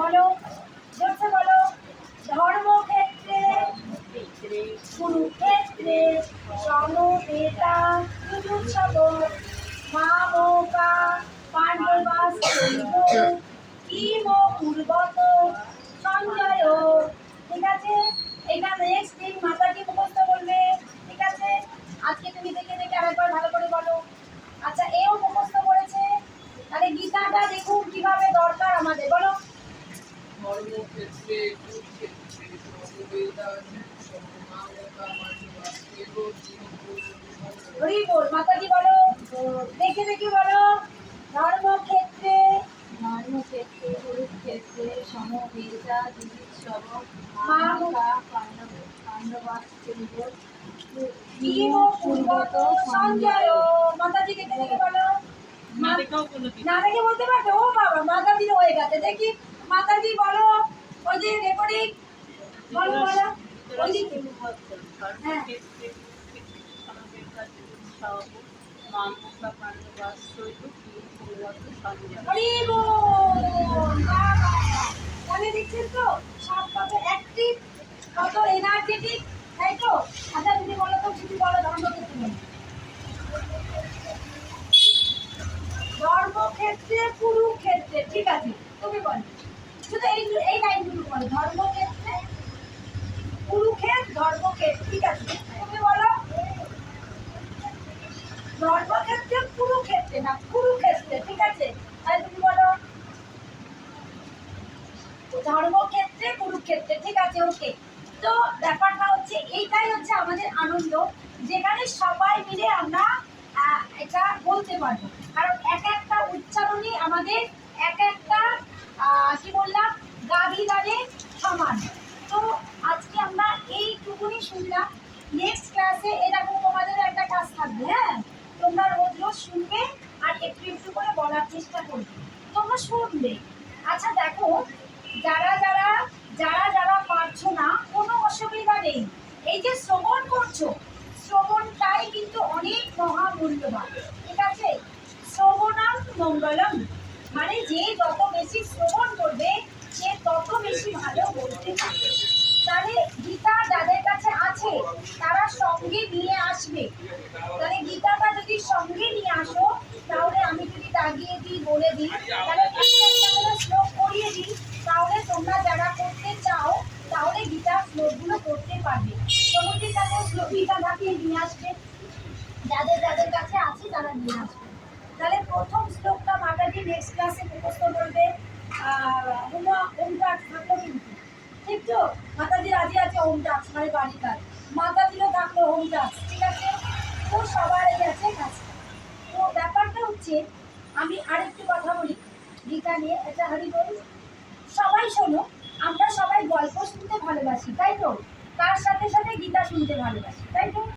বলো, জোরসে বলো। ধর্মক্ষেত্রে কুরুক্ষেত্রে সমবেতা যুযুৎসব মামকা পাণ্ডবাস্ত্রৈব কিম পূর্বত সঞ্জয়। ঠিক আছে, এটা নেক্সট দিন মাতাজি মুখস্থ বলবে। ঠিক আছে, আজকে তুমি দেখে দেখে আরেকবার ভালো করে বলো। আচ্ছা, এও মুখস্থ করেছে। তাহলে গীতাটা দেখুন কিভাবে দরকার আমাদের, বলো। ধর্মক্ষেত্রে কুরুক্ষেত্রে সমবেতা যুযুৎসব মামকা পাণ্ডবাস্ত্রৈব কিম পূর্বত। হরি বল, মাতাজি বলো, দেখে দেখে বলো। ধর্মক্ষেত্রে কুরুক্ষেত্রে সমবেতা যুযুৎসব মামকা পাণ্ডবাস্ত্রৈব কিম পূর্বত সঞ্জয়। মাতাজি দেখে দেখে বলো। না দেখে বলতে পারবে? ও বাবা, মাতাজির হয়ে গেছে। দেখি মাতাজি বলো, ওই যে রেকর্ডিং বলো বলো। ওই দিকে হ্যাঁ, মামকা পাণ্ডবাস্ত্রৈব কিম পূর্বত সঞ্জয়। হরি বল, বাবা। তাহলে দেখছেন তো সব কত অ্যাক্টিভ, কত এনার্জেটিক, তাই তো? আচ্ছা যদি বলো তো, যদি বলো ধর্মক্ষেত্রে বলো। ধর্মক্ষেত্রে কুরুক্ষেত্রে, ঠিক আছে, তুমি বলো। শুধু এই লাইনগুলো বলো। ধর্মক্ষেত্রে কুরুক্ষেত্র, ধর্মক্ষেত্র, ঠিক আছে, তুমি বলো। ধর্মক্ষেত্রে কুরুক্ষেত্রে, না কুরুক্ষেত্রে, ঠিক আছে, তাহলে তুমি বলো। ধর্মক্ষেত্রে কুরুক্ষেত্রে, ঠিক আছে, ওকে। তো ব্যাপারটা হচ্ছে এইটাই হচ্ছে আমাদের আনন্দ, যেখানে সবাই মিলে আমরা এটা বলতে পারবো। কারণ এক একটা উচ্চারণই আমাদের এক একটা কি বললাম, গাভীদারে সমান। তো আজকে আমরা এইটুকুনি শুনলাম। নেক্সট ক্লাসে এরকম তোমাদের একটা কাজ থাকবে। হ্যাঁ, তোমরা রোজ রোজ শুনবে আর একটু একটু করে বলার চেষ্টা করবে। তোমরা শুনবে। আচ্ছা দেখো, যারা যারা যারা যারা পারছো না, কোনো অসুবিধা নেই। এই যে শ্রবণ করছো, শ্রবণটাই কিন্তু অনেক মহামূল্যবান। ঠিক আছে, শ্রবণাং মঙ্গলম, মানে যে যত বেশি শ্রবণ করবে সে তত বেশি ভালো বলতে পারবে। তাহলে গীতা যাদের কাছে আছে তারা সঙ্গে নিয়ে আসবে। তাহলে গীতাটা যদি সঙ্গে নিয়ে আসো, তাহলে আমি যদি দাগিয়ে দিই, বলে দিই, তাহলে একটা করে শ্লোক পড়িয়ে দিই, তাহলে তোমরা যারা করতে চাও তাহলে গীতার শ্লোকগুলো করতে পারবে। তোমাদের কাছে গীতা দাগিয়ে নিয়ে আসবে, যাদের যাদের কাছে আছে তারা নিয়ে আসবে। তাহলে প্রথম শ্লোকটা মাতাজি নেক্সট ক্লাসে মুখস্থ করবে। ওমটা থাকলো কিন্তু, ঠিক তো? মাতাজি রাজি আছে ওমটা, মানে বাড়ির কাজ। মাতাজিরও থাকলো ওমটা, ঠিক আছে। তো সবারই আছে কাজটা। তো ব্যাপারটা হচ্ছে, আমি আরেকটু কথা বলি গীতা নিয়ে। এটা হরি বল। সবাই শোনো, আমরা সবাই গল্প শুনতে ভালোবাসি, তাই তো? তার সাথে সাথে গীতা শুনতে ভালোবাসি, তাই তো?